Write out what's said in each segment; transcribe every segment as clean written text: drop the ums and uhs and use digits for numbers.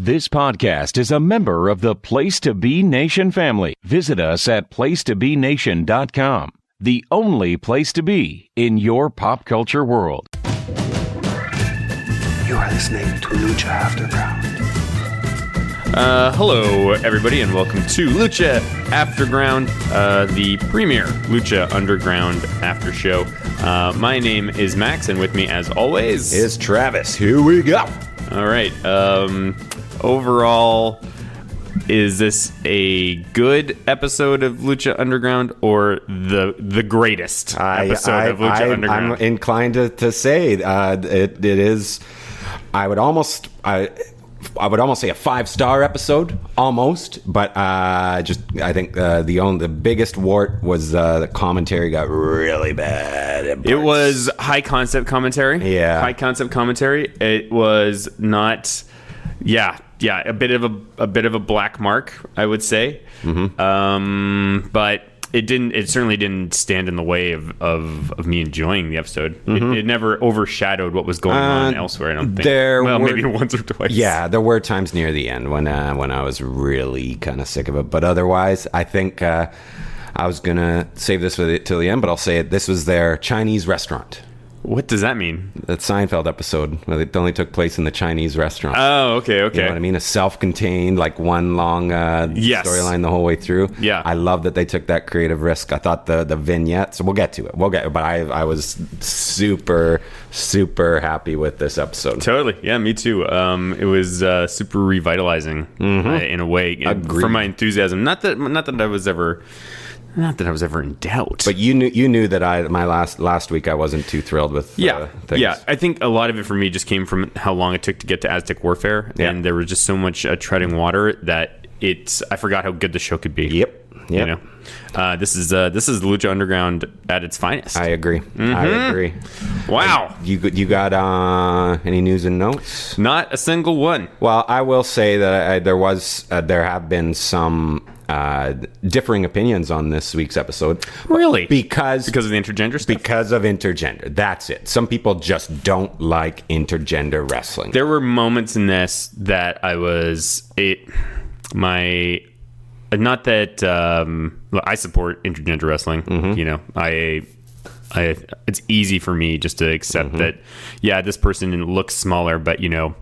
This podcast is a member of the Place to Be Nation family. Visit us at placetobenation.com, the only place to be in your pop culture world. You are listening to Lucha Afterground. Hello, everybody, and welcome to Lucha Afterground, the premier Lucha Underground after show. My name is Max, and with me, as always, is Travis. Here we go. All right. Overall, is this a good episode of Lucha Underground or the greatest episode of Lucha Underground? I'm inclined to say it is. I would almost say a 5-star episode, almost. But I think the biggest wart was the commentary got really bad. It was high concept commentary. Yeah, high concept commentary. It was not. Yeah, a bit of a black mark, I would say. Mm-hmm. But it certainly didn't stand in the way of me enjoying the episode. Mm-hmm. It never overshadowed what was going on elsewhere, I don't think. Maybe once or twice. Yeah, there were times near the end when I was really kind of sick of it. But otherwise, I think I was going to save this till the end, but I'll say it. This was their Chinese restaurant. What does that mean? That Seinfeld episode where it only took place in the Chinese restaurant. Oh, okay. You know what I mean? A self-contained, like one long storyline the whole way through. Yeah. I love that they took that creative risk. I thought the vignettes, we'll get to it. But I was super, super happy with this episode. Totally. Yeah, me too. It was super revitalizing in a way. For my enthusiasm. Not that I was ever in doubt. But you knew that my last week I wasn't too thrilled with things. Yeah. I think a lot of it for me just came from how long it took to get to Aztec Warfare, and there was just so much treading water that I forgot how good the show could be. Yep. You know, this is Lucha Underground at its finest. I agree. Mm-hmm. I agree. Wow. You got any news and notes? Not a single one. Well, I will say that there have been some differing opinions on this week's episode. Really? Because of the intergender stuff? Because of intergender. That's it. Some people just don't like intergender wrestling. There were moments in this that not that I support intergender wrestling. Mm-hmm. You know, it's easy for me just to accept that. Yeah, this person looks smaller, but you know,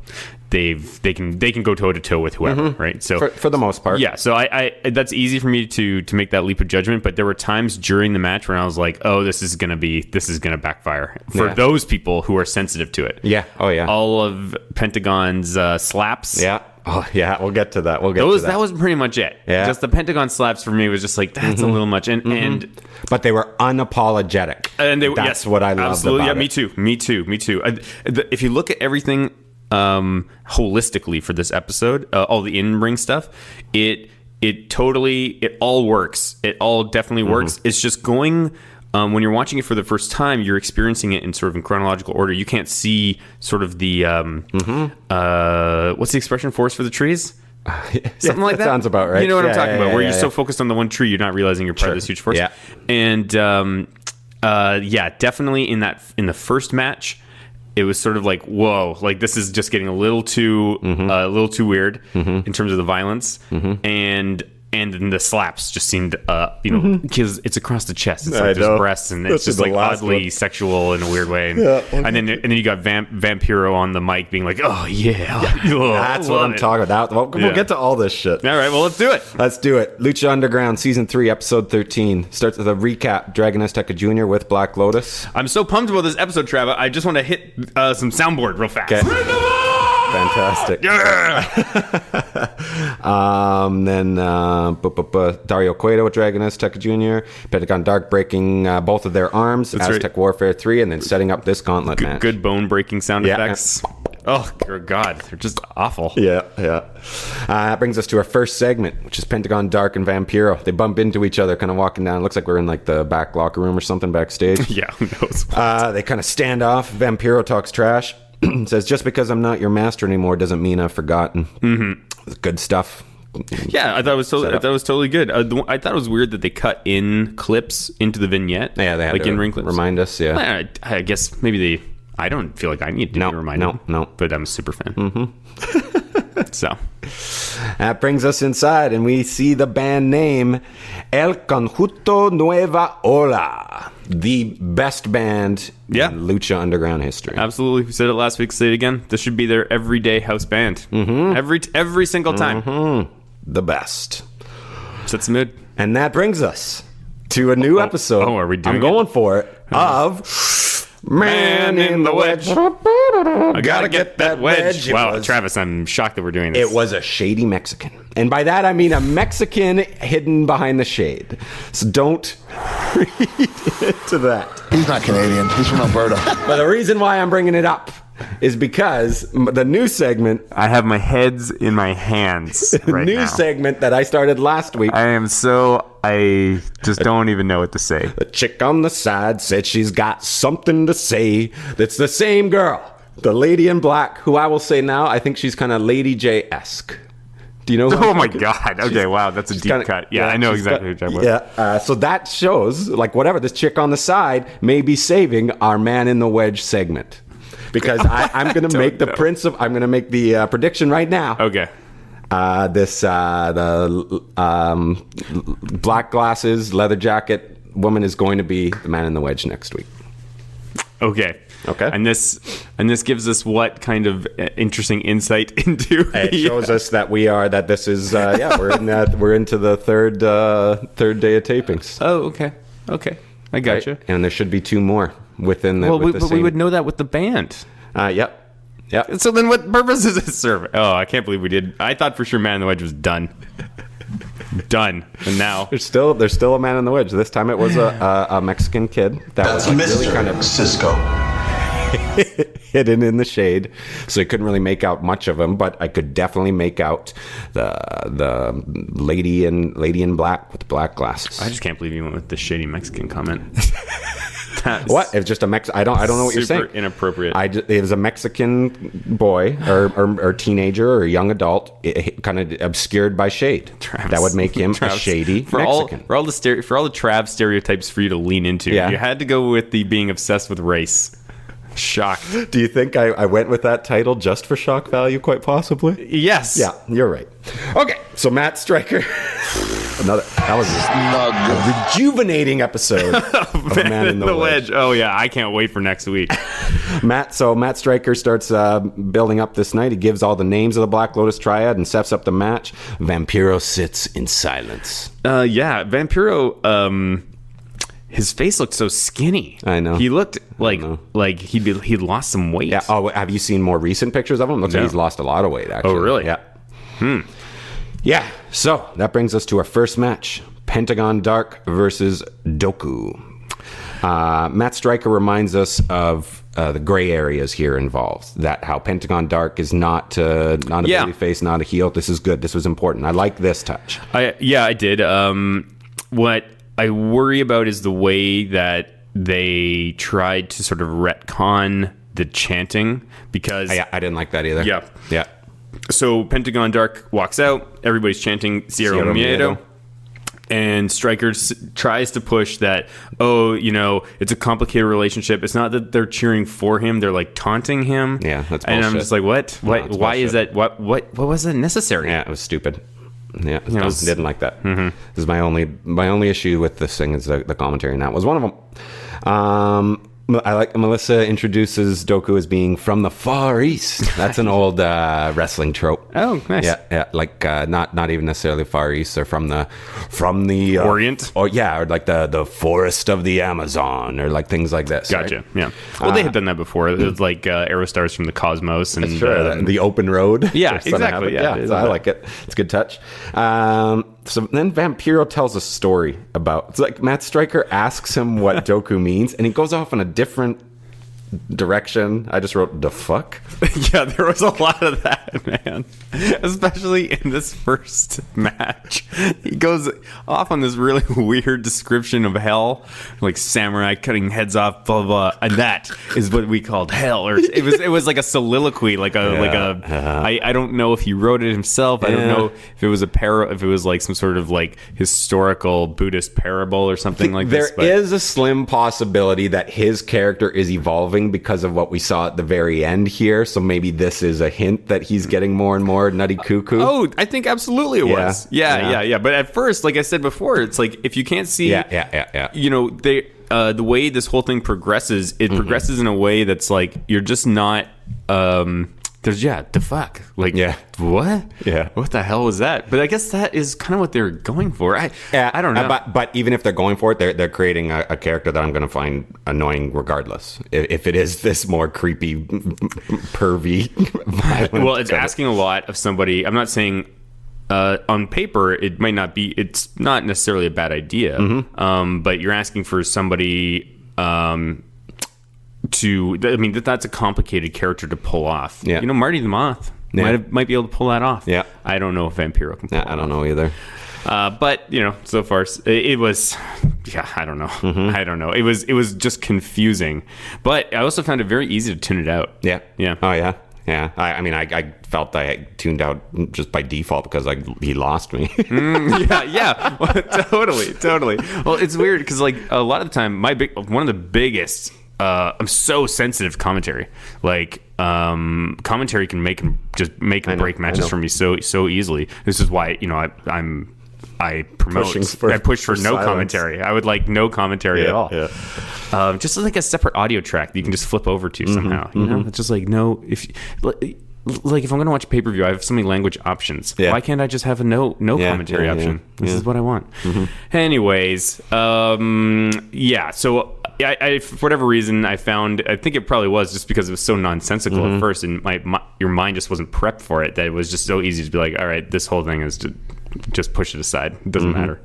they can go toe to toe with whoever, right? So for the most part, yeah. So I that's easy for me to make that leap of judgment. But there were times during the match when I was like, oh, this is gonna backfire for those people who are sensitive to it. Yeah. Oh yeah. All of Pentagon's slaps. Yeah. Oh yeah, we'll get to that. That was pretty much it. Yeah. Just the Pentagon slaps for me was just like that's a little much, and but they were unapologetic, and that's what I loved absolutely. About it. Me too. If you look at everything holistically for this episode, all the in-ring stuff, it all works. It all definitely works. It's just going. When you're watching it for the first time, you're experiencing it in sort of in chronological order. You can't see sort of the what's the expression? Forest for the trees? Something like that. Sounds about right. You know what I'm talking about? Where you're so focused on the one tree, you're not realizing you're part of this huge forest. Yeah. And definitely in the first match, it was sort of like, whoa, like this is just getting a little too weird in terms of the violence, and then the slaps just seemed, because it's across the chest. It's like there's breasts, and it's just like oddly sexual in a weird way. And then you got Vampiro on the mic being like, oh yeah. That's what I'm talking about. We'll get to all this shit. All right, well, let's do it. Lucha Underground Season 3, Episode 13. Starts with a recap. Dragon Azteca Jr. with Black Lotus. I'm so pumped about this episode, Trav. I just want to hit some soundboard real fast. Okay. Fantastic. Yeah. Then Dario Cueto with Dragon Azteca Jr. Pentagon Dark breaking both of their arms. That's Aztec Warfare 3, and then setting up this gauntlet match. Good bone breaking sound effects. Oh God, they're just awful. Yeah. That brings us to our first segment, which is Pentagon Dark and Vampiro. They bump into each other, kind of walking down. It looks like we're in like the back locker room or something backstage. Yeah, who knows? They kind of stand off. Vampiro talks trash. Says, just because I'm not your master anymore doesn't mean I've forgotten. Good stuff. Yeah, I thought it was totally good. I thought it was weird that they cut in clips into the vignette. Yeah, they had like to in-ring clips. Remind us. Yeah, I guess maybe they. I don't feel like I need to be reminded. No. But I'm a super fan. Mm-hmm. So That brings us inside, and we see the band name El Conjunto Nueva Ola, the best band in Lucha Underground history. Absolutely. We said it last week, say it again. This should be their everyday house band. Every single time. The best. Sets the mood. And that brings us to a new episode. Are we doing I'm going for it. Of Man in the Wedge. I gotta get that wedge. Wow, Travis, I'm shocked that we're doing this. It was a shady Mexican. And by that, I mean a Mexican hidden behind the shade. So don't read into that. He's not Canadian. He's from Alberta. But the reason why I'm bringing it up is because the new segment... I have my heads in my hands right now. Segment that I started last week. I just don't even know what to say. The chick on the side said she's got something to say. That's the same girl. The lady in black, who I will say now, I think she's kind of Lady J-esque. Do you know? Oh my God. Okay, wow, that's a deep cut. Yeah, I know exactly who you're talking about. Yeah, so that shows, like, whatever, this chick on the side may be saving our Man in the Wedge segment. Because I'm going to make I'm going to make the prediction right now. Okay. The black glasses, leather jacket woman is going to be the Man in the Wedge next week. Okay. And this gives us what kind of interesting insight into? It shows us that this is we're into the third day of tapings. Oh, okay. I got you. And there should be two more within the. Well, we would know that with the band. Yep. So then, what purpose does it serve? Oh, I can't believe we did. I thought for sure Man in the Wedge was done. Done. And now there's still a Man in the Wedge. This time it was a Mexican kid that's was Mr. really kind of Cisco. hidden in the shade, so I couldn't really make out much of him, but I could definitely make out the lady in black with the black glasses. I just can't believe you went with the shady Mexican comment. What? It's just a I don't know what you're saying. Super inappropriate. It was a Mexican boy or teenager or young adult, kind of obscured by shade. Travis, that would make him a shady Mexican. For all the Trav stereotypes for you to lean into, you had to go with the being obsessed with race. Shocked. Do you think I went with that title just for shock value? Quite possibly. Yes. Yeah, you're right. Okay, so Matt Stryker. That was a rejuvenating episode of Man in the Wedge. Oh yeah, I can't wait for next week. Matt Stryker starts building up this night. He gives all the names of the Black Lotus Triad and sets up the match. Vampiro sits in silence. Vampiro. His face looked so skinny. I know. He looked like he'd lost some weight. Yeah. Oh, have you seen more recent pictures of him? Looks like he's lost a lot of weight, actually. Oh, really? Yeah. Yeah. So that brings us to our first match: Pentagon Dark versus Doku. Matt Stryker reminds us of the gray areas here involved. That how Pentagon Dark is not a babyface, not a heel. This is good. This was important. I like this touch. I did. What I worry about is the way that they tried to sort of retcon the chanting, because I didn't like that either. Yeah. So Pentagon Dark walks out, everybody's chanting Cierro Miedo, and Stryker tries to push that, it's a complicated relationship. It's not that they're cheering for him, they're like taunting him. Yeah, that's bullshit. And I'm just like, what? Why is that? What was that necessary? Yeah, it was stupid. Yeah, didn't like that. Mm-hmm. This is my only issue with this thing is the commentary, and that was one of them. I like Melissa introduces Doku as being from the Far East. That's an old wrestling trope. Oh, nice. Yeah, like not even necessarily Far East, or from the Orient, or like the forest of the Amazon, or like things like this. Gotcha. Right? Yeah. Well, they had done that before. It was like Aerostars from the Cosmos, and the open road. Yeah, exactly. Yeah, so I like it. It's a good touch. So then Vampiro tells a story about, it's like Matt Stryker asks him what Doku means, and he goes off in a different direction. I just wrote, the fuck? Yeah, there was a lot of that, man. Especially in this first match. he goes off on this really weird description of hell, like samurai cutting heads off, blah blah, and that is what we called hell. Or it was like a soliloquy, I don't know if he wrote it himself. I don't know if it was if it was like some sort of like historical Buddhist parable or something like this. There is a slim possibility that his character is evolving because of what we saw at the very end here. So maybe this is a hint that he's getting more and more nutty cuckoo. Oh, I think absolutely it was. Yeah. But at first, like I said before, it's like if you can't see, you know, the way this whole thing progresses, it progresses in a way that's like you're just not. The fuck, like, what? Yeah, what the hell was that? But I guess that is kind of what they're going for. I don't know. But even if they're going for it, they're creating a character that I'm going to find annoying regardless. If it is this more creepy, pervy, violent. Well, it's asking a lot of somebody. I'm not saying on paper it might not be. It's not necessarily a bad idea. But you're asking for somebody. That's a complicated character to pull off. You know, Marty the Moth might be able to pull that off. I don't know if Vampiro can pull it off. I don't know either. But you know, so far it was I don't know. I don't know. It was just confusing, but I also found it very easy to tune it out. Oh yeah. I felt I tuned out just by default because he lost me. Totally. Well, it's weird because like a lot of the time one of the biggest I'm so sensitive to commentary. Like commentary can make and break matches for me so easily. This is why, you know, I push for no commentary. I would like no commentary at all. Just like a separate audio track that you can just flip over to somehow. You know, it's just like no. If I'm going to watch a pay-per-view, I have so many language options. Why can't I just have a no commentary option? This is what I want. Anyways, so I for whatever reason, I think it probably was just because it was so nonsensical at first, and your mind just wasn't prepped for it, that it was just so easy to be like, all right, this whole thing is to just push it aside. It doesn't matter.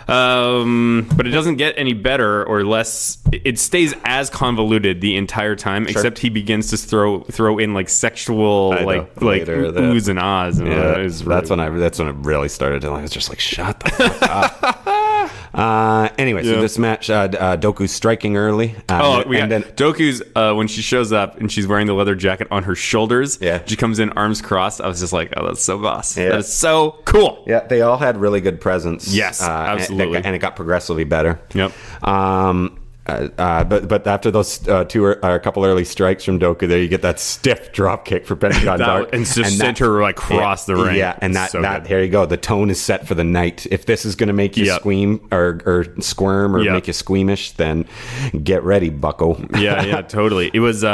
But it doesn't get any better or less. It stays as convoluted the entire time, except he begins to throw in like sexual oohs and ahs. And that's when it really started. I was just like, shut the fuck up. Anyway, so this match, Doku's striking early. Then Doku's when she shows up and she's wearing the leather jacket on her shoulders. She comes in arms crossed. I was just like, oh, that's so boss. That is so cool. They all had really good presence. Yes, absolutely. And it got progressively better. Yep. But after those a couple early strikes from Doku, there you get that stiff drop kick for Pentagon Jr. and just sent her like across the ring. And here you go. The tone is set for the night. If this is going to make you squeam or squirm or make you squeamish, then get ready, bucko. Totally. It was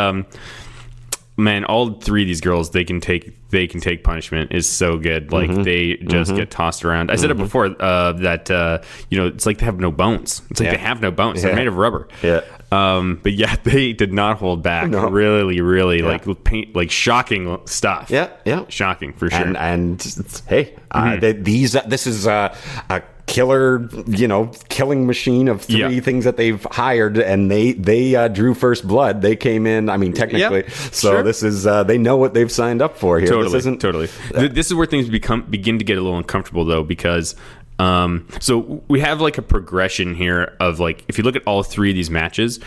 man, all three of these girls, they can take punishment is so good. Like they just get tossed around. I said it before that you know, it's like they have no bones. It's like they have no bones. They're made of rubber. But they did not hold back. No. Really like paint, like shocking stuff. Shocking for sure. And hey, this is a killing machine of three things that they've hired, and they drew first blood. They came in, I mean, technically. So this is they know what they've signed up for here. Totally. This is where things begin to get a little uncomfortable though, because so we have like a progression here of like, if you look at all three of these matches,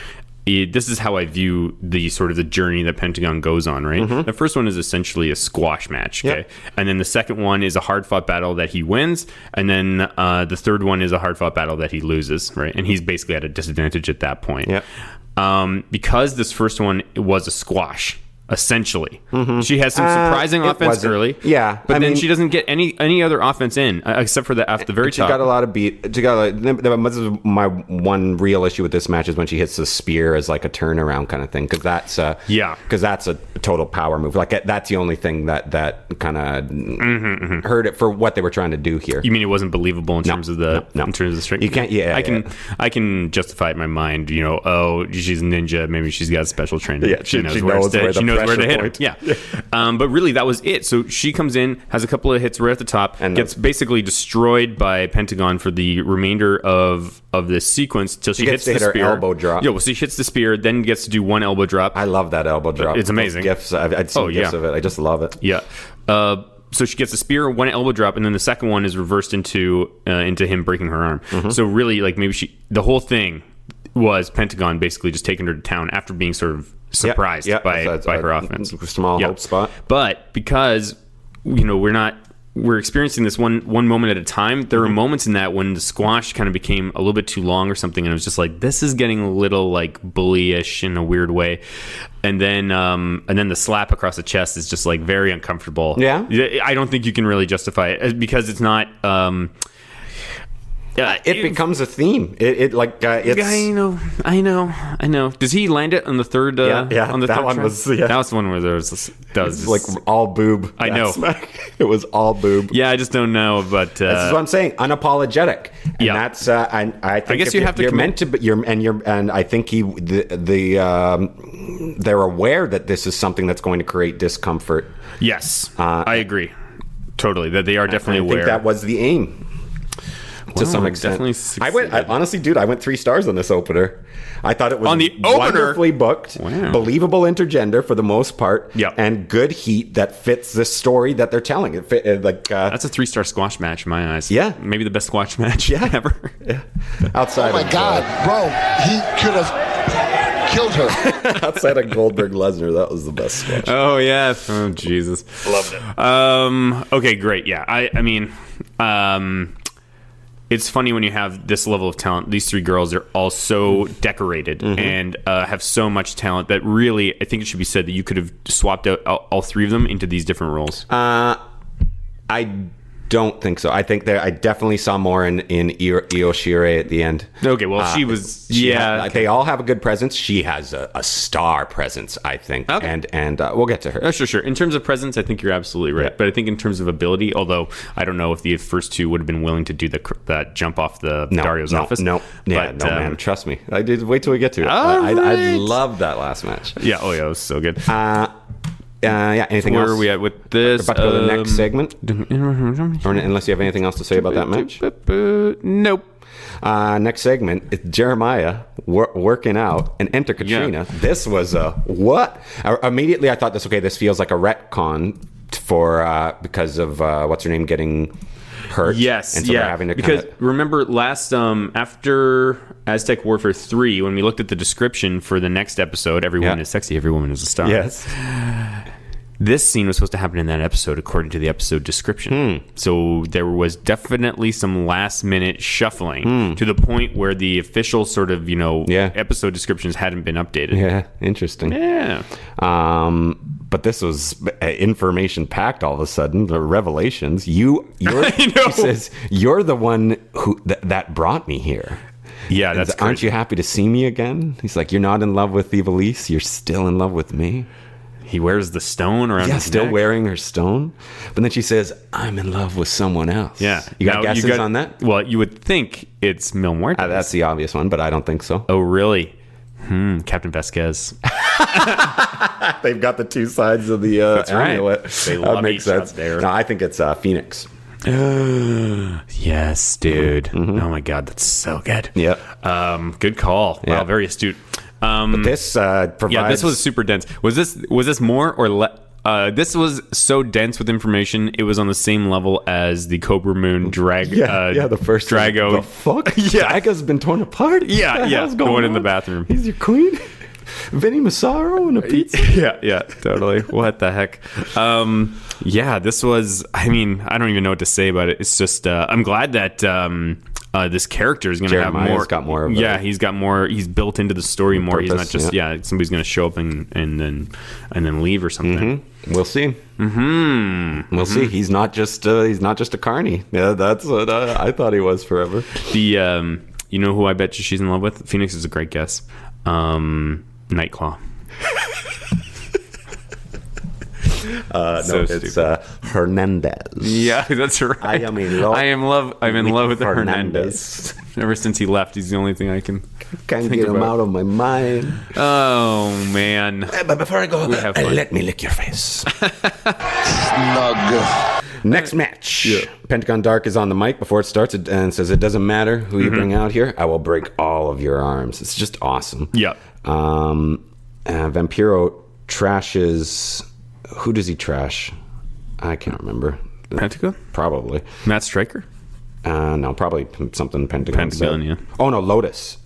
this is how I view the sort of the journey that Pentagon goes on, right? The first one is essentially a squash match, okay? And then the second one is a hard-fought battle that he wins, and then the third one is a hard-fought battle that he loses, right? And he's basically at a disadvantage at that point. Because this first one was a squash, essentially. She has some surprising offense early. But then she doesn't get any other offense in, except for at the very top. She got a lot of beat. This is my one real issue with this match is when she hits the spear as like a turnaround kind of thing, because that's a total power move. Like that's the only thing that kind of hurt it for what they were trying to do here. You mean it wasn't believable in terms of the in terms of the strength? You can't. I can justify it in my mind. You know, oh, she's a ninja. Maybe she's got special training. She knows where to hit him. But really that was it. So she comes in, has a couple of hits right at the top, and gets basically destroyed by Pentagon for the remainder of this sequence till she hits the spear. Her elbow drop. She hits the spear, then gets to do one elbow drop. I love that elbow drop. It's amazing. I'd seen gifs of it. I just love it. so she gets a spear, one elbow drop, and then the second one is reversed into him breaking her arm. So really, like, maybe the whole thing was Pentagon basically just taking her to town after being sort of surprised by her offense. Small hope spot. But because, you know, we're experiencing this one moment at a time. There were moments in that when the squash kind of became a little bit too long or something, and it was just like, this is getting a little like bullyish in a weird way. And then the slap across the chest is just like very uncomfortable. Yeah, I don't think you can really justify it because it's not. It becomes a theme. It's. I know. Does he land it on the third? Yeah. On the that third one try? was. Yeah. That was the one where there was. That was like all boob. I know. It was all boob. Yeah, I just don't know, but this is what I'm saying. Unapologetic. And that's. I think. I guess you have to. You're meant to. But and I think they're aware that this is something that's going to create discomfort. Yes, I agree. Totally, that they are definitely aware. I think that was the aim. To some extent, I honestly, dude, I went 3 stars on this opener. I thought it was on the opener, wonderfully booked, believable intergender for the most part, and good heat that fits the story that they're telling. That's a 3-star squash match in my eyes. Yeah, maybe the best squash match ever. Yeah. Outside. Oh my God, bro, he could have killed her. Outside of Goldberg Lesnar, that was the best squash. Oh yeah, oh Jesus, loved it. Okay, great. Yeah, I mean. It's funny when you have this level of talent. These 3 girls are all so decorated and have so much talent that really, I think it should be said that you could have swapped out all 3 of them into these different roles. I don't think so. I think I definitely saw more in Io Shirai at the end. Okay, well, she was... They all have a good presence. She has a star presence, I think. Okay. And we'll get to her. Oh, sure. In terms of presence, I think you're absolutely right. Yeah. But I think in terms of ability, although I don't know if the first 2 would have been willing to do that jump off Dario's office. Man. Trust me. I did. Wait till we get to it. I love that last match. Yeah. Oh, yeah. It was so good. Anything else? Where are we at with this? We're about to go to the next segment. Or unless you have anything else to say about that match? Nope. Next segment is Jeremiah working out and enter Catrina. Yeah. This was a what? Immediately I thought this feels like a retcon for because of what's her name getting hurt. Yes, and so they're having to because remember last after Aztec Warfare 3, when we looked at the description for the next episode, every woman is sexy, every woman is a star. Yes. This scene was supposed to happen in that episode according to the episode description. So there was definitely some last minute shuffling to the point where the official sort of, episode descriptions hadn't been updated. Yeah, interesting. Yeah. But this was information packed all of a sudden. The revelations. She says, you're the one who that brought me here. Yeah, that's crazy. Aren't you happy to see me again? He's like, you're not in love with Ivelisse. You're still in love with me. He wears the stone around his still neck. Wearing her stone. But then she says, I'm in love with someone else. Yeah. You got guesses on that? Well, you would think it's Mil Muertes. That's the obvious one, but I don't think so. Oh, really? Captain Vasquez. They've got the 2 sides of the amulet. They love that makes sense. There. No, I think it's Phoenix. Yes, dude. Oh my God, that's so good. Yeah. Good call. Yeah. Wow, very astute. But this provides... Yeah, this was super dense. Was this more or less? This was so dense with information. It was on the same level as the Cobra Moon drag. The first Drago. The fuck? Draga's been torn apart. Yeah. The one in the bathroom. He's your queen. Vinny Massaro and a pizza. Yeah, totally. What the heck? This was. I mean, I don't even know what to say about it. It's just. I'm glad that. This character is going to have more. Got more of he's got more. He's built into the story more. Purpose, he's not just somebody's going to show up and then leave or something. We'll see. We'll see. He's not just a carny. Yeah, that's what I thought he was forever. The you know who I bet you she's in love with? Phoenix is a great guess. Nightclaw. It's Hernandez. Yeah, that's right. I am in love. I'm in love with Hernandez. Ever since he left, he's the only thing I can't get him out of my mind. Oh man! But before I go, let me lick your face. Snug. Next match. Pentagon Dark is on the mic before it starts and says, it doesn't matter who you bring out here. I will break all of your arms. It's just awesome. Yeah. Vampiro trashes... Who does he trash? I can't remember. Pentagon? Probably. Matt Stryker? No, probably something Pentagon. Pentagon, yeah. Oh, no, Lotus.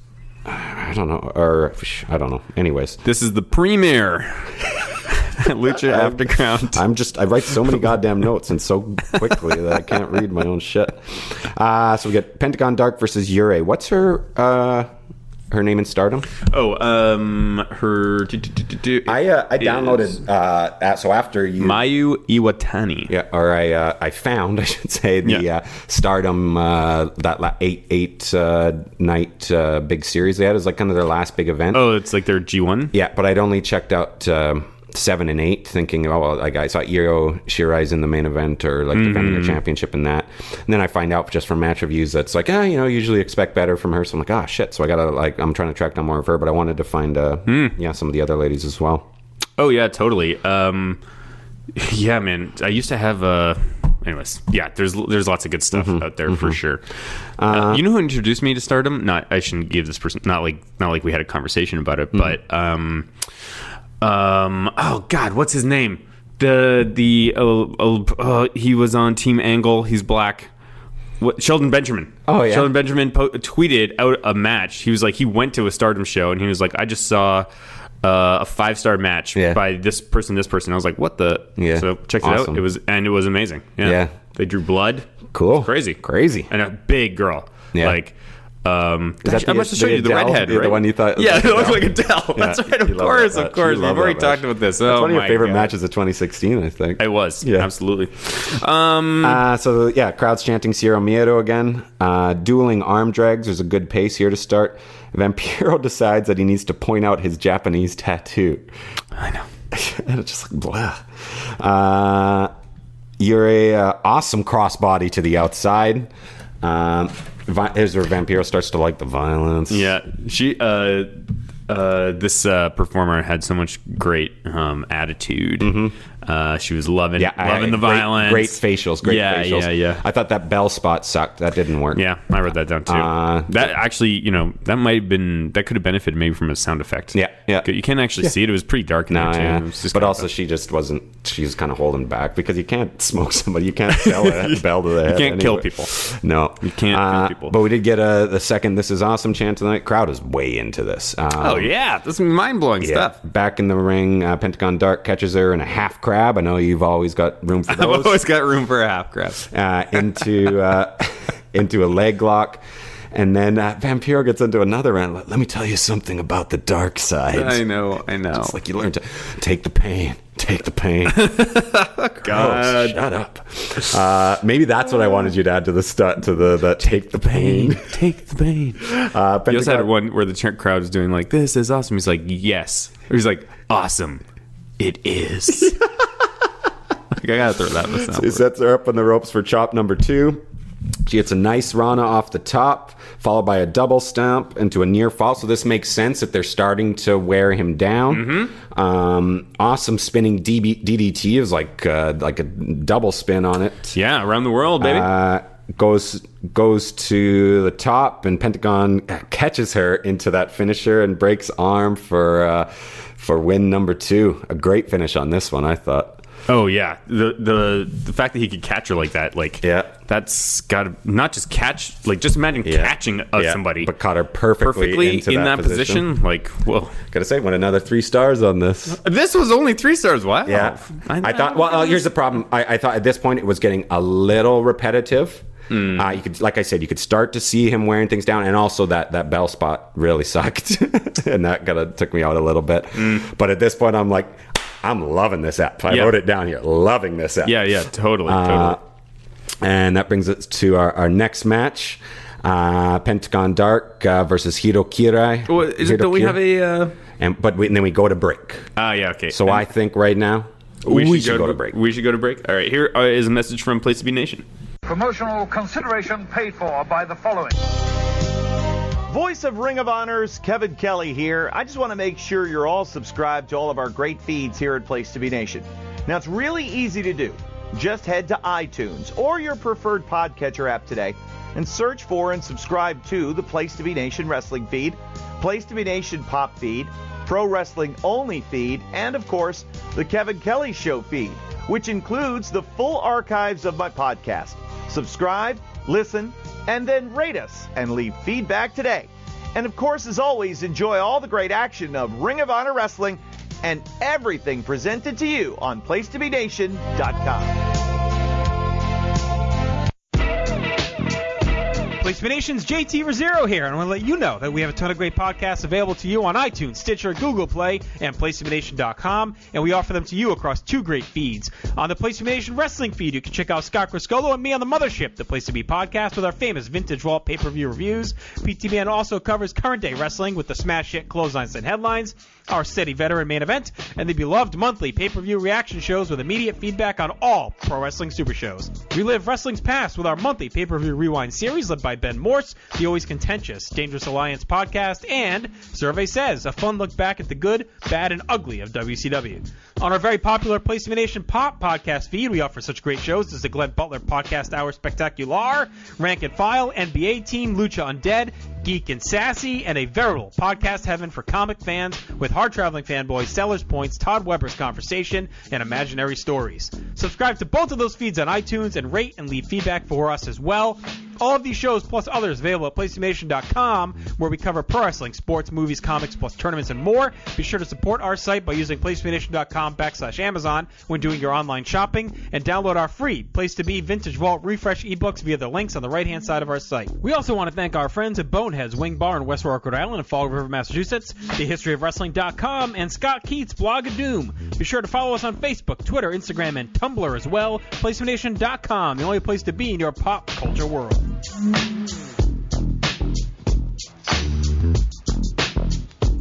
I don't know. Or, I don't know. Anyways. This is the premiere. Lucha Afterground. I write so many goddamn notes and so quickly that I can't read my own shit. So we get Pentagon Dark versus Yurei. What's her name in Stardom? Her. I downloaded. So after you, Mayu Iwatani. yeah, or I found, I should say, the Stardom that 8 night big series they had. It was like kind of their last big event. Oh, it's like their G1. Yeah, but I'd only checked out 7 and 8, thinking, oh, well, like I saw Io Shirai's in the main event or like defending her championship in that. And then I find out just from match reviews that's like, usually expect better from her. So I'm like, oh shit. So I gotta I'm trying to track down more of her, but I wanted to find some of the other ladies as well. Oh yeah, totally. Yeah, man. I used to have anyways, yeah, there's lots of good stuff out there for sure. You know who introduced me to Stardom? I shouldn't give this person not like we had a conversation about it, but oh God, what's his name? He was on Team Angle. He's black. Sheldon Benjamin. Oh yeah. Sheldon Benjamin tweeted out a match. He was like, he went to a Stardom show and he was like, I just saw a 5-star match by this person. I was like, what the? Yeah. So checked it out. It was amazing. Yeah. They drew blood. Cool. Crazy. And a big girl. Yeah. Like. I must have shown you the Adele, redhead, right? The one you thought? Yeah, it looked like Adele. That's right. Of course. We've already talked about this. That's one of your favorite God. matches of 2016, I think. It was. Yeah, absolutely. Crowd's chanting Cero Miedo again. Dueling arm drags. There's a good pace here to start. Vampiro decides that he needs to point out his Japanese tattoo. I know. And it's just like blah. You're a awesome crossbody to the outside. Here's where Vampiro starts to like the violence. Yeah, she this performer had so much great attitude. She was loving the violence. Great facials. Facials. Yeah. I thought that bell spot sucked. That didn't work. Yeah, I wrote that down too. That actually, that could have benefited maybe from a sound effect. Yeah. You can't actually see it. It was pretty dark in there too. Yeah. It was just but also, she just wasn't. She was kind of holding back because you can't smoke somebody. You can't sell a bell to the head. You can't kill people. No, you can't kill people. But we did get the second "This Is Awesome" chant tonight. Crowd is way into this. That's mind blowing stuff. Back in the ring, Pentagon Dark catches her in a half crab. I know you've always got room for those. I've always got room for a half crab. Into a leg lock. And then Vampiro gets into another round. Let me tell you something about the dark side. I know. It's like you learn to take the pain. God, shut up. Maybe that's what I wanted you to add to the take the pain. Take the pain. You also had one where the crowd is doing like, "This is awesome." He's like, "Yes." Or he's like, "Awesome. It is." I gotta throw that in the sound. So he sets her up on the ropes for chop number 2. She hits a nice Rana off the top, followed by a double stomp into a near fall. So this makes sense if they're starting to wear him down. Awesome spinning DDT is like a double spin on it. Yeah, around the world, baby. Goes to the top, and Pentagon catches her into that finisher and breaks arm for win number 2. A great finish on this one, I thought. Oh yeah, the fact that he could catch her like that, that's got to not just catch, like just imagine catching somebody, but caught her perfectly into in that position. Like, whoa! Gotta say, went another 3 stars on this. This was only 3 stars. Wow. Yeah, I thought. Well, here's the problem. I thought at this point it was getting a little repetitive. You could, like I said, you could start to see him wearing things down, and also that bell spot really sucked, and that kind of took me out a little bit. But at this point, I'm like, I'm loving this app. I wrote it down here. Loving this app. Yeah, totally. And that brings us to our next match. Pentagon Dark versus Hiro Kirai. Well, don't we have a... And then we go to break. Yeah, okay. So I think right now, we should go to break. We should go to break. All right, here is a message from Place to Be Nation. Promotional consideration paid for by the following. Voice of Ring of Honor's Kevin Kelly here. I just want to make sure you're all subscribed to all of our great feeds here at Place to Be Nation. Now, it's really easy to do. Just head to iTunes or your preferred podcatcher app today and search for and subscribe to the Place to Be Nation Wrestling feed, Place to Be Nation Pop feed, Pro Wrestling Only feed, and, of course, the Kevin Kelly Show feed. which includes the full archives of my podcast. Subscribe, listen, and then rate us and leave feedback today. And of course, as always, enjoy all the great action of Ring of Honor Wrestling and everything presented to you on PlaceToBeNation.com. Place to Be Nation's JT Rozzero here, and I want to let you know that we have a ton of great podcasts available to you on iTunes, Stitcher, Google Play, and PlaceToBeNation.com, and we offer them to you across 2 great feeds. On the Place to Be Nation Wrestling feed, you can check out Scott Criscolo and me on the Mothership, the Place to Be podcast with our famous Vintage Vault pay-per-view reviews. PTBN also covers current-day wrestling with the smash hit Clotheslines and Headlines, our steady veteran main event, and the beloved monthly pay-per-view reaction shows with immediate feedback on all pro wrestling super shows. Relive wrestling's past with our monthly pay-per-view rewind series led by Ben Morse, the always contentious Dangerous Alliance podcast, and Survey Says, a fun look back at the good, bad, and ugly of WCW. On our very popular Place to Be Nation Pop podcast feed, we offer such great shows as the Glenn Butler Podcast Hour Spectacular, Rank and File, NBA Team, Lucha Undead, Geek and Sassy, and a veritable podcast heaven for comic fans with hard-traveling fanboys, Sellers Points, Todd Weber's Conversation, and Imaginary Stories. Subscribe to both of those feeds on iTunes and rate and leave feedback for us as well. All of these shows plus others available at PlaceToBeNation.com, where we cover pro wrestling, sports, movies, comics, plus tournaments and more. Be sure to support our site by using PlaceToBeNation.com/Amazon when doing your online shopping, and download our free Place to Be Vintage Vault Refresh ebooks via the links on the right-hand side of our site. We also want to thank our friends at Bonehead's Wing Bar in West Warwick, Rhode Island, and Fall River, Massachusetts, TheHistoryOfWrestling.com, and Scott Keats' Blog of Doom. Be sure to follow us on Facebook, Twitter, Instagram, and Tumblr as well. PlaceToBeNation.com, the only place to be in your pop culture world.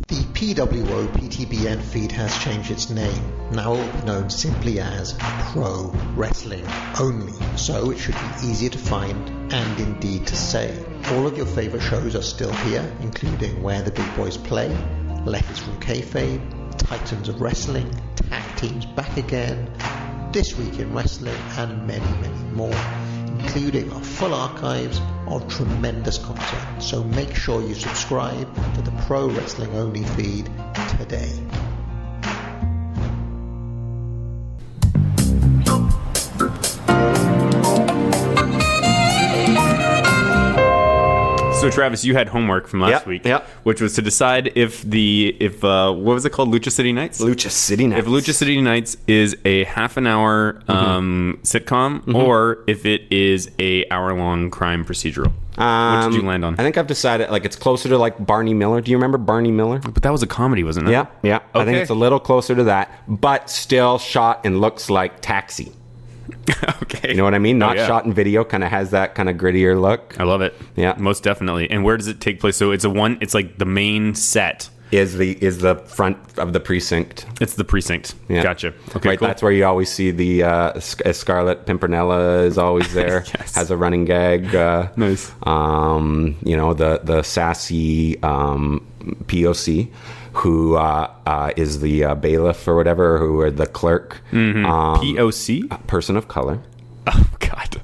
The PWO PTBN feed has changed its name. Now it will be known simply as Pro Wrestling Only, so it should be easier to find and indeed to say. All of your favourite shows are still here, including Where the Big Boys Play, Letters from Kayfabe, Titans of Wrestling, Tag Teams Back Again, This Week in Wrestling, and many, many more, including our full archives of tremendous content. So make sure you subscribe to the Pro Wrestling Only feed today. So Travis, you had homework from last week, which was to decide if what was it called, Lucha City Nights? Lucha City Nights. If Lucha City Nights is a half an hour sitcom, or if it is a hour-long crime procedural. What did you land on? I think I've decided it's closer to like Barney Miller. Do you remember Barney Miller? But that was a comedy, wasn't it? Yeah. Okay. I think it's a little closer to that, but still shot and looks like Taxi. Okay. You know what I mean? Not shot in video, kind of has that kind of grittier look. I love it. Yeah. Most definitely. And where does it take place? So it's like the main set is the front of the precinct. It's the precinct. Yeah. Gotcha. Okay, right, cool. that's where you always see the Scarlet Pimpernella is always there. Yes. Has a running gag. Nice. The sassy POC who is the bailiff or whatever, who are the clerk. POC? Person of color. Oh, God.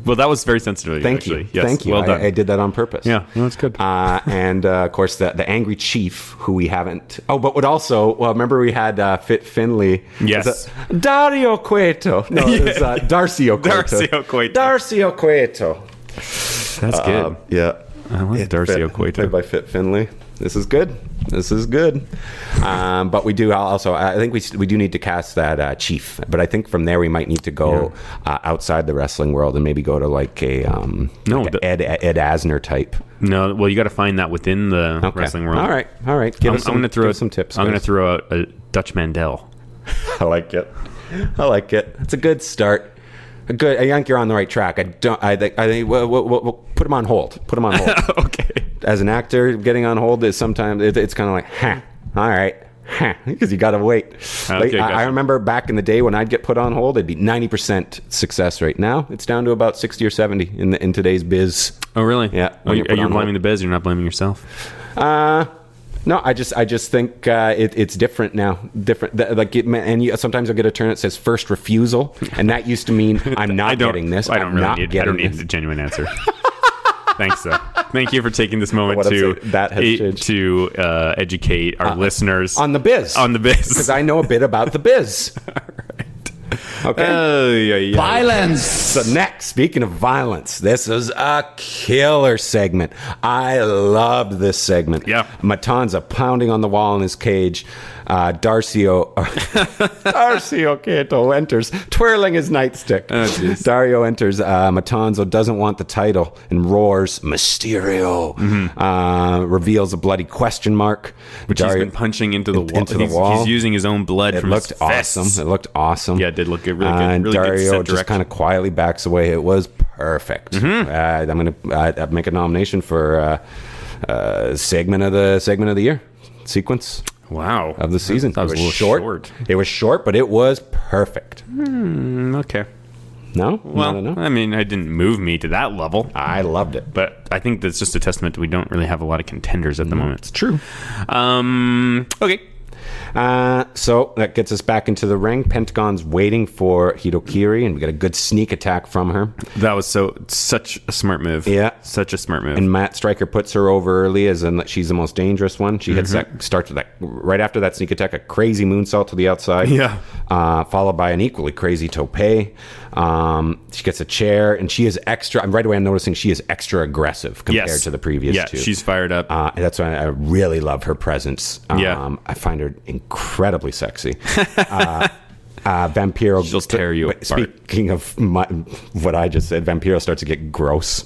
Well, that was very sensitive of you, Thank actually. you. Yes. Thank you. Well done. I did that on purpose. Yeah, no, that's good. And, of course, the angry chief, who we haven't... Oh, but would also... Well, remember we had Fit Finley. Yes. Dario Cueto. No, it was Darcio Cueto. Darcio Cueto. That's good. Yeah. I like Darcio Cueto. Played by Fit Finley. This is good. But we do also, I think we do need to cast that chief. But I think from there we might need to go outside the wrestling world and maybe go to like a Ed Asner type. No, well, you got to find that within the wrestling world. All right. Give us some tips. I'm going to throw out a Dutch Mandel. I like it. It's a good start. I think you're on the right track. I think we'll put him on hold. Okay. As an actor, getting on hold is sometimes it's kind of like, all right, because you got to wait. Okay, gotcha. I remember back in the day when I'd get put on hold, it'd be 90% success rate. Now it's down to about 60 or 70 in today's biz. Oh, really? Yeah. Are you blaming the biz? You're not blaming yourself? No, I just think it's different now. Sometimes you'll get a turn that says first refusal, and that used to mean I'm not getting this. I don't need a genuine answer. Thanks, though. Thank you for taking this moment to educate our listeners on the biz. Because I know a bit about the biz. All right. Okay. Violence. So next, speaking of violence, this is a killer segment. I loved this segment. Yeah. Matanza pounding on the wall in his cage. Darcio Kato enters, twirling his nightstick. Dario enters. Matanza doesn't want the title and roars, Mysterio. Reveals a bloody question mark. Which Dario, he's been punching into the wall. Into the wall. He's using his own blood It from looked his fists. awesome. It looked awesome. Yeah, it did look good. Really good. And Really good Dario set just direction. kind of quietly backs away. It was perfect. I'm going to make a nomination for segment of the year sequence. Wow. Of the season. That was It a little short. It was short, but it was perfect. Okay. No? Well, No. I mean, it didn't move me to that level. I loved it. But I think that's just a testament that we don't really have a lot of contenders at the moment. It's true. Okay. So that gets us back into the ring. Pentagon's waiting for Hitokiri, and we get a good sneak attack from her. That was such a smart move. Yeah. Such a smart move. And Matt Stryker puts her over early, as in that she's the most dangerous one. She hits starts that right after that sneak attack, a crazy moonsault to the outside. Yeah. Followed by an equally crazy tope. She gets a chair, and she is extra. Right away, I'm noticing she is extra aggressive compared to the previous two. Yeah, she's fired up. And that's why I really love her presence. Yeah. I find her incredibly sexy. Vampiro. She'll tear you apart. Speaking of what I just said, Vampiro starts to get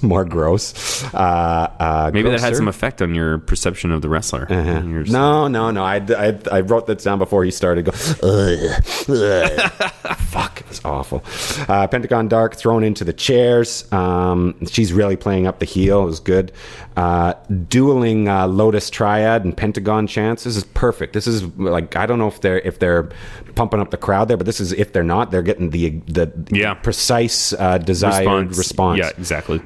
more gross. Maybe that had grosser. some effect on your perception of the wrestler. No. I wrote that down before he started. Fuck, it was awful. Pentagon Dark thrown into the chairs. She's really playing up the heel. It was good. Dueling Lotus Triad and Pentagon chants. This is perfect. This is like, I don't know if they're pumping up the crowd there, but this is, if they're not, they're getting the precise desired response. Yeah, exactly.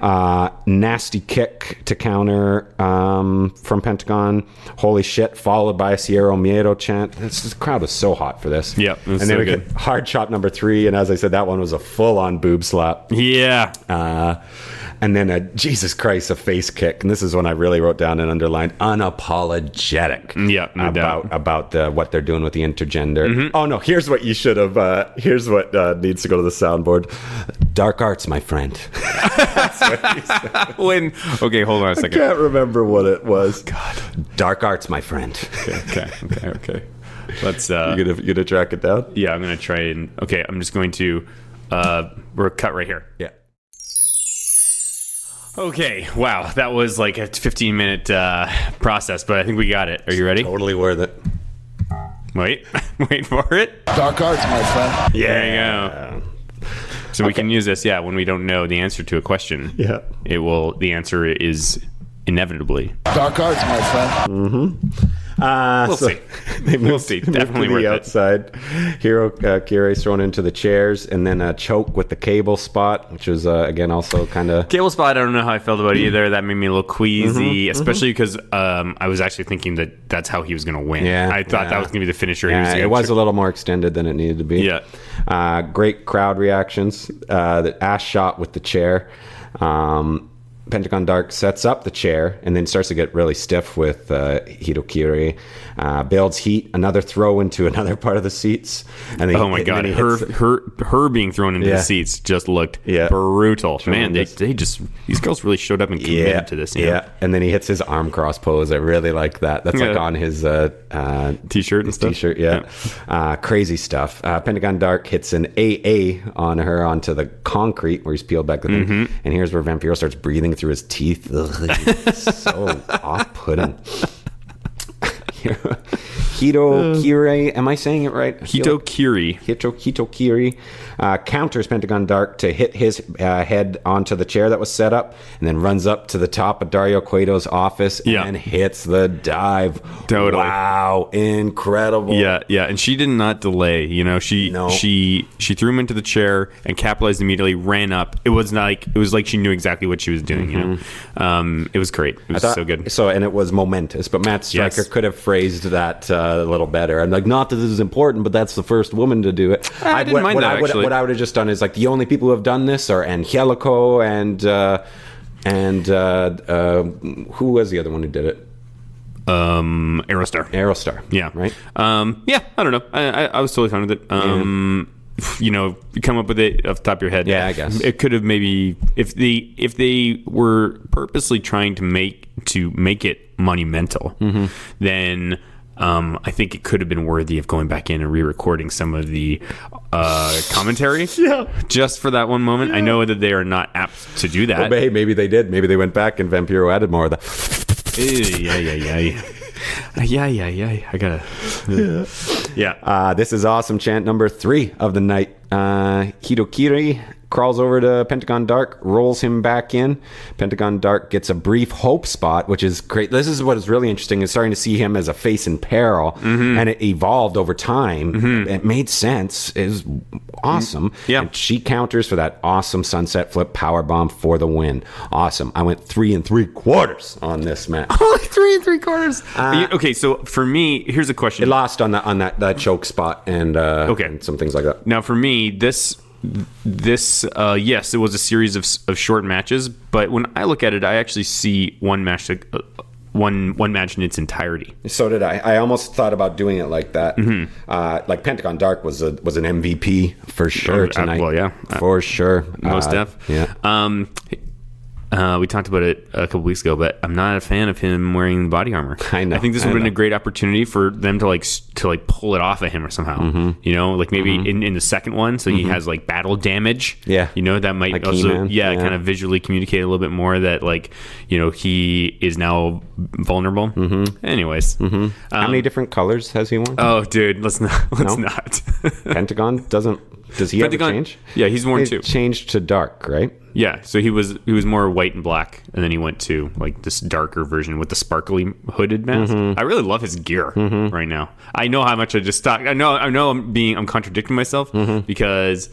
Nasty kick to counter from Pentagon. Holy shit, followed by a Sierra Miedo chant. The crowd was so hot for this. Yeah, it was and then so we good. get hard shot number 3, and as I said, that one was a full-on boob slap. Yeah. And then Jesus Christ, a face kick. And this is when I really wrote down and underlined unapologetic. Yeah, no doubt. About what they're doing with the intergender. Oh no, here's what you should have. Here's what needs to go to the soundboard. Dark arts, my friend. That's what he said. Okay, hold on a second. I can't remember what it was. God, dark arts, my friend. Okay. Let's. You gonna track it down? Yeah, I'm gonna try and. Okay, I'm just going to. We're cut right here. Yeah. Okay, wow, that was like a 15-minute process, but I think we got it. Are you ready? Totally worth it. Wait for it. Dark arts, my friend. There you go. So we can use this, when we don't know the answer to a question. Yeah. The answer is inevitably. Dark arts, my friend. We'll see. We'll see. Definitely worth the it. outside. Hiro Kirei's thrown into the chairs, and then a choke with the cable spot, which was again also kind of Cable spot, I don't know how I felt about either. That made me a little queasy, especially because I was actually thinking that's how he was going to win. Yeah, I thought that was going to be the finisher. it was a little more extended than it needed to be. Yeah. Great crowd reactions. The ass shot with the chair. Pentagon Dark sets up the chair and then starts to get really stiff with Hitokiri. Builds heat, another throw into another part of the seats. And Oh my god, her being thrown into the seats just looked brutal. Tremendous. Man, these girls really showed up and committed to this. And then he hits his arm cross pose. I really like that. That's like on his t-shirt and stuff. T-shirt, crazy stuff. Pentagon Dark hits an AA on her onto the concrete where he's peeled back the thing. And here's where Vampiro starts breathing through his teeth. Ugh, so off-putting. Hitokiri, am I saying it right? Hitokiri counters Pentagon Dark to hit his head onto the chair that was set up, and then runs up to the top of Dario Cueto's office and hits the dive. Totally. Wow, incredible. Yeah, and she did not delay. She threw him into the chair and capitalized immediately. Ran up. It was like she knew exactly what she was doing. It was great. It was so good. And it was momentous. But Matt Stryker could have phrased that a little better. I'm like, not that this is important, but that's the first woman to do it. I didn't mind that, actually. What I would have just done is like the only people who have done this are Angelico and who was the other one who did it? Aerostar. Yeah. Right. I don't know. I was totally fine with it. you come up with it off the top of your head. Yeah, I guess it could have maybe if they were purposely trying to make it monumental, then I think it could have been worthy of going back in and re-recording some of the commentary. Just for that one moment. I know that they are not apt to do that. Well, maybe they did. Maybe they went back and Vampiro added more of that. I gotta. This is awesome. Chant number 3 of the night. Hitokiri crawls over to Pentagon Dark, rolls him back in. Pentagon Dark gets a brief hope spot, which is great. This is what is really interesting, is starting to see him as a face in peril, and it evolved over time. It made sense. It was awesome. And she counters for that awesome sunset flip powerbomb for the win. Awesome. I went 3 3/4 on this match. Only 3 3/4. Okay, so for me, here's a question. It lost on that choke spot and and some things like that. Now for me, this yes, it was a series of short matches, but when I look at it, I actually see one match one match in its entirety. So did I. I almost thought about doing it like that. Like Pentagon Dark was an MVP for sure tonight. For sure, most def. We talked about it a couple weeks ago, but I'm not a fan of him wearing body armor. I know. I think this would have been a great opportunity for them to pull it off of him or somehow. Like maybe in the second one, so he has like battle damage. Yeah. That might like also kind of visually communicate a little bit more that he is now vulnerable. Anyways, how many different colors has he worn? Oh, dude, let's not. Pentagon does he have a change? Yeah, he's worn 2. Changed to dark, right? Yeah, so he was more white and black, and then he went to like this darker version with the sparkly hooded mask. I really love his gear right now. I know how much I just talked. I know I'm contradicting myself because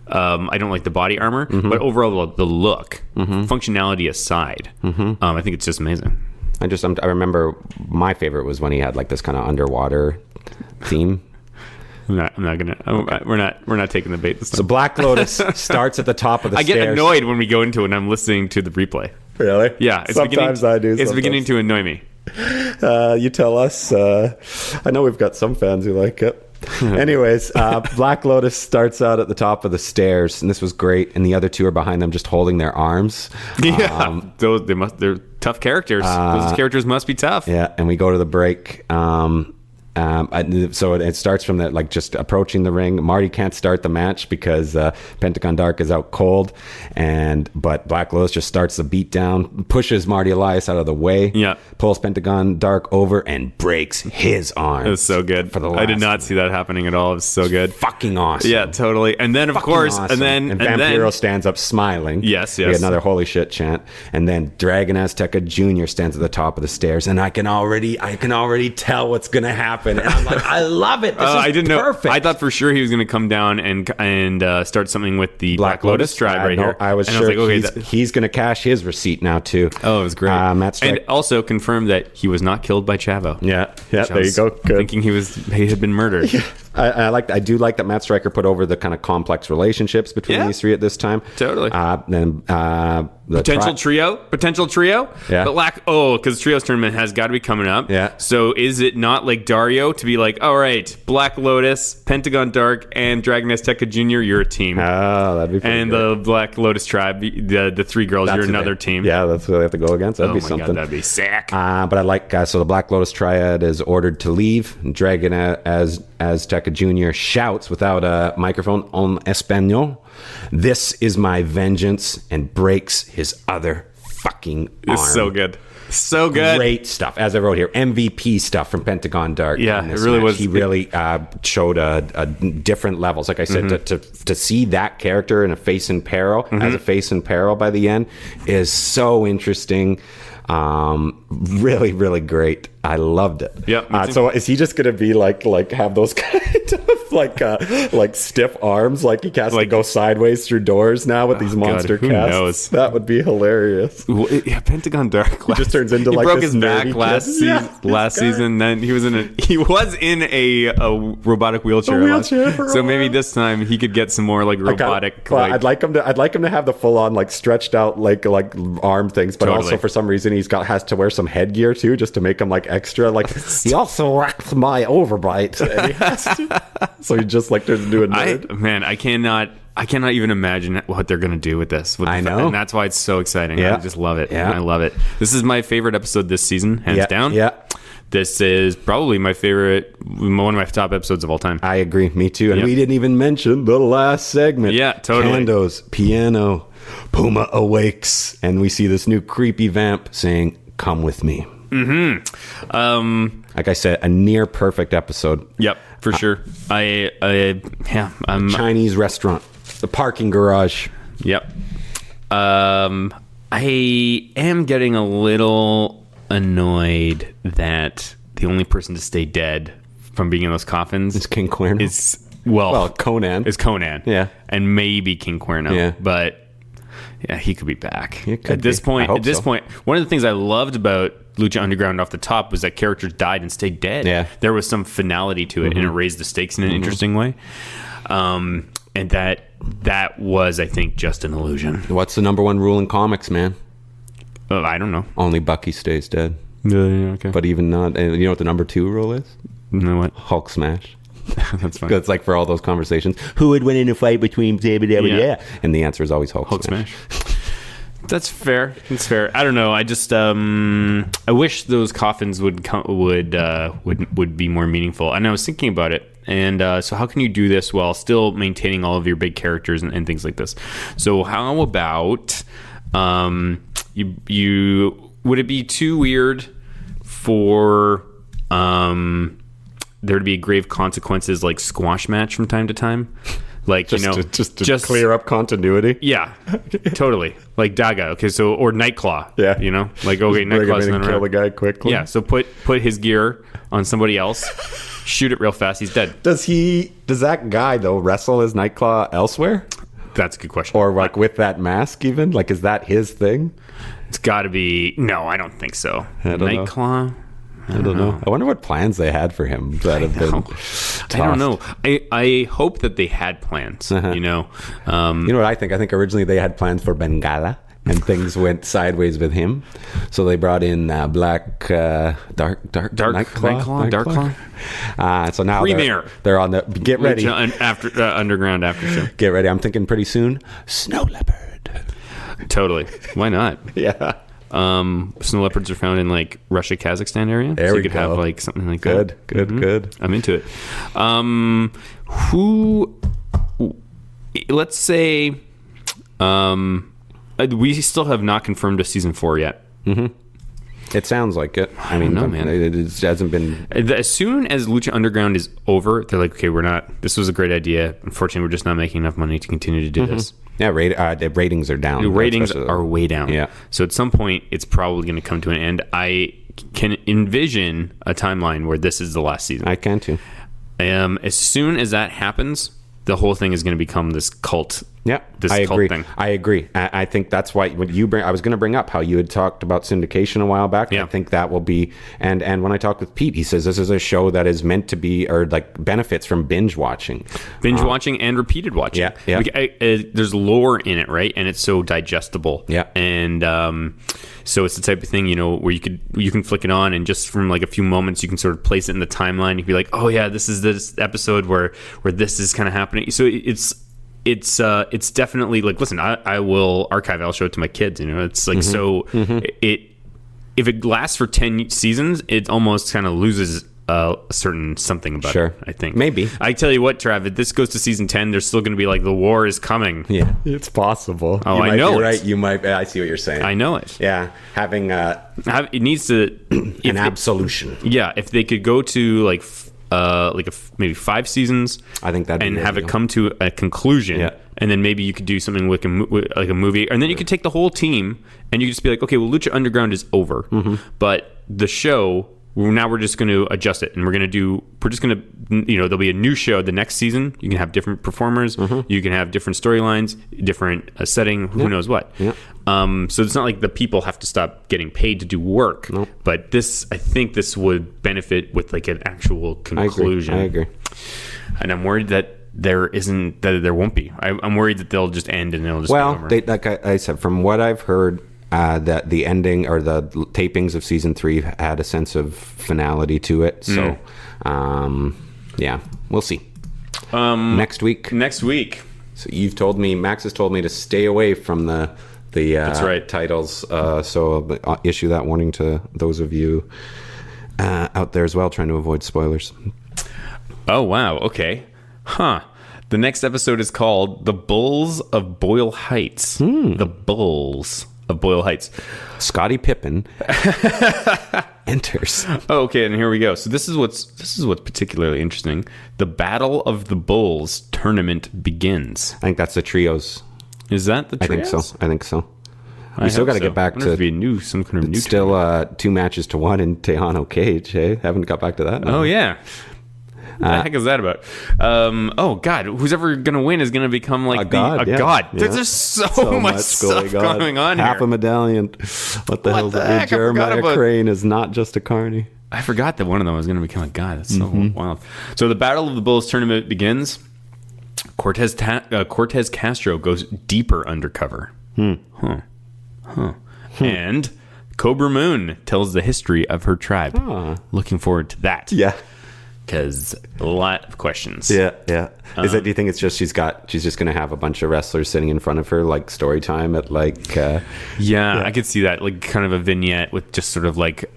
I don't like the body armor, but overall the look, functionality aside, I think it's just amazing. I remember my favorite was when he had like this kind of underwater theme. I'm not gonna. We're not taking the bait this time. So Black Lotus starts at the top of the stairs. I get annoyed when we go into it and I'm listening to the replay. Really? Yeah. Sometimes I do. It's beginning to annoy me. You tell us. I know we've got some fans who like it. Anyways, Black Lotus starts out at the top of the stairs, and this was great. And the other 2 are behind them, just holding their arms. They're tough characters. Those characters must be tough. Yeah, and we go to the break. So it starts from that, like just approaching the ring. Marty can't start the match because Pentagon Dark is out cold, but Black Lotus just starts the beat down, pushes Marty Elias out of the way, pulls Pentagon Dark over and breaks his arm. It was so good. I did not see that happening at all. It was so good. Fucking awesome. Yeah, totally. And then of course, awesome. and Vampiro stands up smiling. Yes. We had another holy shit chant, and then Dragon Azteca Jr. stands at the top of the stairs, and I can already tell what's gonna happen. And I'm like, I love it. This is I didn't perfect. know. I thought for sure he was going to come down and start something with the Black Lotus Triad here. I was sure he's going to cash his receipt now too. Oh, it was great. And also confirmed that he was not killed by Chavo. Yeah. There you go. Good. Thinking he had been murdered. Yeah. I do like that Matt Stryker put over the kind of complex relationships between these 3 at this time. Totally. Then potential trio. Yeah. But because Trios tournament has got to be coming up. Yeah. So is it not like Dario to be like, all right, Black Lotus, Pentagon Dark, and Dragon Azteca Jr. You're a team. Oh, that'd be pretty and great. The Black Lotus Tribe, the 3 girls, you're another team. Yeah, that's what they have to go against. That'd be something. God, that'd be sick. But I like so the Black Lotus Triad is ordered to leave. Dragon Azteca Jr. shouts without a microphone en español, "This is my vengeance," and breaks his other fucking arm. It's so good. So good. Great stuff. As I wrote here, MVP stuff from Pentagon Dark. Yeah, it really was. He really showed a different levels. Like I said, to see that character in a face in peril, as a face in peril by the end, is so interesting. Really, really great. I loved it. Yeah. So is he just gonna be like have those kind of like stiff arms, like he has to go sideways through doors now with these monster who casts? knows? That would be hilarious. Yeah, Pentagon Dark. He just turns into he like broke this his back nerdy last season. Then he was in a robotic wheelchair. So maybe this time he could get some more like robotic. I'd like him to have the full on like stretched out like arm things, but also for some reason has to wear some headgear too, just to make him like extra. Like he also whacked my overbite, and he has to. So he just like turns into a nerd. I cannot even imagine what they're going to do with this. I know. And that's why it's so exciting. Yeah. I just love it. Yeah. I love it. This is my favorite episode this season, hands down. Yeah. This is probably my favorite, one of my top episodes of all time. I agree. Me too. And we didn't even mention the last segment. Yeah, totally. Cando's piano. Puma awakes, and we see this new creepy vamp saying, "Come with me." Mm-hmm. Like I said, a near perfect episode. Yep, for sure. I'm Chinese restaurant, the parking garage. Yep. I am getting a little annoyed that the only person to stay dead from being in those coffins is King Cuerno. Well, Conan. Is Conan. Yeah. And maybe King Cuerno. Yeah. But yeah, he could be back. At this point, one of the things I loved about Lucha Underground off the top was that characters died and stayed dead. Yeah. There was some finality to it, and it raised the stakes in an interesting way. And that was, I think, just an illusion. What's the number one rule in comics, man? I don't know. Only Bucky stays dead. Yeah, okay. But even not, and you know what the number 2 rule is? You know what? Hulk smash. That's fine. It's like for all those conversations, who would win in a fight between yeah. And the answer is always Hulk smash. That's fair. That's fair. I don't know. I just I wish those coffins would be more meaningful. And I was thinking about it. And so how can you do this while still maintaining all of your big characters and things like this? So how about you would it be too weird for there to be grave consequences like squash match from time to time? Like, just to clear up continuity. Yeah, totally. Like Daga. Okay, so or Nightclaw. Yeah, like okay, Nightclaw's and kill the guy quickly. Yeah, so put his gear on somebody else, shoot it real fast. He's dead. Does that guy though wrestle as Nightclaw elsewhere? That's a good question. Or like with that mask, even like is that his thing? It's got to be. No, I don't think so. Nightclaw. I don't know. I wonder what plans they had for him that have been tossed. I don't know. I hope that they had plans. You know what I think? I think originally they had plans for Bengala, and things went sideways with him. So they brought in Black Nightclaw. So now they're on the get ready Lucha Underground after show. Get ready. I'm thinking pretty soon. Snow leopard. Totally. Why not? Yeah. Snow leopards are found in like Russia, Kazakhstan area. There so we you could go. have like something like good, that. Good. I'm into it. Let's say, we still have not confirmed a season 4 yet. Mm-hmm. It sounds like it. I mean, no, man. It hasn't been. As soon as Lucha Underground is over, they're like, okay, this was a great idea. Unfortunately, we're just not making enough money to continue to do this. Yeah, the ratings are down. The ratings are way down. Yeah. So at some point, it's probably going to come to an end. I can envision a timeline where this is the last season. I can too. As soon as that happens, the whole thing is going to become this cult. Yeah, I agree. I think that's why when I was going to bring up how you had talked about syndication a while back. Yeah. I think that will be, and when I talked with Pete, he says this is a show that is meant to be, or like benefits from binge watching and repeated watching. Yeah. There's lore in it, right? And it's so digestible. Yeah. And so it's the type of thing, where you can flick it on, and just from like a few moments, you can sort of place it in the timeline. You can be like, oh yeah, this is this episode where this is kind of happening. So it's definitely like, listen, I will archive it. I'll show it to my kids. It's like, if it lasts for 10 seasons, it almost kind of loses a certain something about it, I think. Maybe. I tell you what, Trav, if this goes to season 10, there's still going to be like, the war is coming. Yeah, it's possible. Oh, I know. You're right. You might. I see what you're saying. I know it. Yeah, having it needs to an absolution. If they could go to maybe 5 seasons, I think that and have it come to a conclusion. Yeah. And then maybe you could do something like a movie, and then you could take the whole team and you could just be like, okay, well, Lucha Underground is over, but the show, now we're just going to adjust it, and there'll be a new show the next season. You can have different performers, you can have different storylines, different setting, who knows what. Yeah. So it's not like the people have to stop getting paid to do work, but I think this would benefit with like an actual conclusion. I agree. And I'm worried that there won't be. I'm worried that they'll just end and they'll just be over. Like I said, from what I've heard, that the ending or the tapings of season 3 had a sense of finality to it. So, yeah, we'll see. Next week. So Max has told me to stay away from the That's right. Titles. So I'll issue that warning to those of you out there as well, trying to avoid spoilers. Oh, wow. Okay. Huh. The next episode is called The Bulls of Boyle Heights. The Bulls of Boyle Heights. Scottie Pippen enters. Oh, okay, and here we go. So this is what's particularly interesting. The Battle of the Bulls tournament begins. I think that's the trios. Is that the trios? I think so. We still got to get back to some kind of new. Still 2-1 in Tejano Cage. Hey, haven't got back to that. No. Oh yeah. What the heck is that about? Oh God, who's ever gonna win is gonna become like a god. Yeah. There's so much stuff going on Half here. a medallion. What the hell? Jeremiah Crane is not just a carny. I forgot that one of them was gonna become a god. That's so wild. So the Battle of the Bulls tournament begins. Cortez Castro goes deeper undercover. And Cobra Moon tells the history of her tribe. Looking forward to that. Yeah. Because a lot of questions. Yeah. Do you think it's just she's just going to have a bunch of wrestlers sitting in front of her, like story time at like... yeah, I could see that, like kind of a vignette with just sort of like,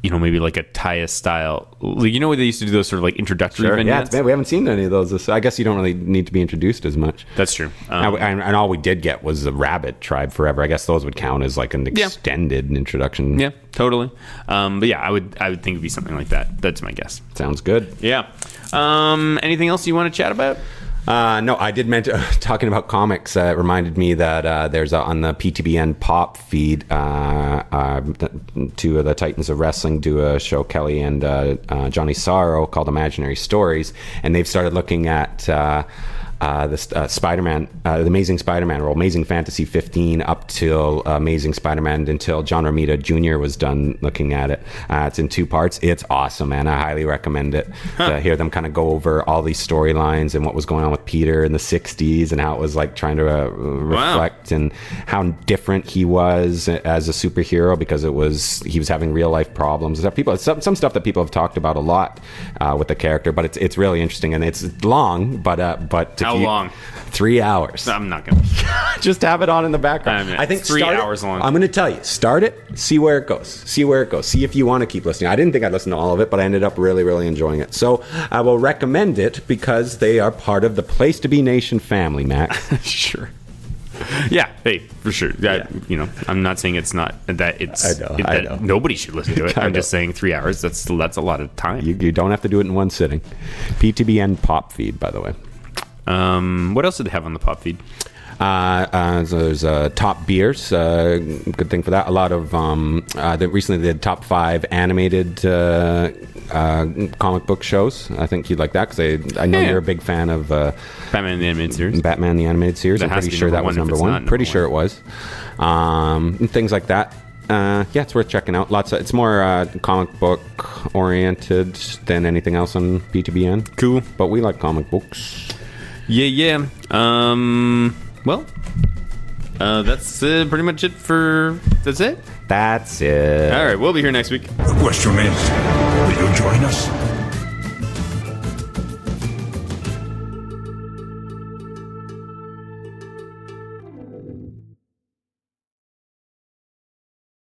maybe like a Taya style. Like, where they used to do those sort of like introductory vignettes? Yeah, we haven't seen any of those. I guess you don't really need to be introduced as much. That's true. And all we did get was the Rabbit Tribe Forever. I guess those would count as like an extended introduction. Yeah, totally. But yeah, I would think it'd be something like that. That's my guess. Sounds good. Yeah. Anything else you want to chat about? No, I did mention talking about comics. It reminded me that there's on the PTBN Pop feed, two of the Titans of Wrestling do a show, Kelly and Johnny Sorrow, called Imaginary Stories, and they've started looking at the Spider-Man, the Amazing Spider-Man, or Amazing Fantasy 15 up till Amazing Spider-Man until John Romita Jr. was done looking at it. It's in 2 parts. It's awesome, man. I highly recommend it. To hear them kind of go over all these storylines and what was going on with Peter in the 60s and how it was like trying to reflect and how different he was as a superhero because he was having real life problems. Some stuff that people have talked about a lot with the character, but it's really interesting and it's long, but how long? 3 hours. I'm not gonna just have it on in the background. I think 3 hours long. I'm gonna tell you, start it, see where it goes. See if you want to keep listening. I didn't think I'd listen to all of it, but I ended up really, really enjoying it. So I will recommend it because they are part of the Place to Be Nation family, Max. Sure. Yeah, hey, for sure. I'm not saying it's not that it's. I know. Nobody should listen to it. I'm just saying 3 hours. That's a lot of time. You don't have to do it in one sitting. PTBN Pop feed, by the way. What else did they have on the Pop feed? So there's Top Beers, good thing for that. A lot of recently they did Top 5 animated comic book shows. I think you'd like that because I know you're a big fan of Batman the Animated Series. Batman the Animated Series. I'm pretty sure that was number one. Pretty sure it was. And things like that. It's worth checking out. It's more comic book oriented than anything else on PTBN. Cool, but we like comic books. Yeah. That's pretty much it That's it? That's it. All right, we'll be here next week. The question is, will you join us?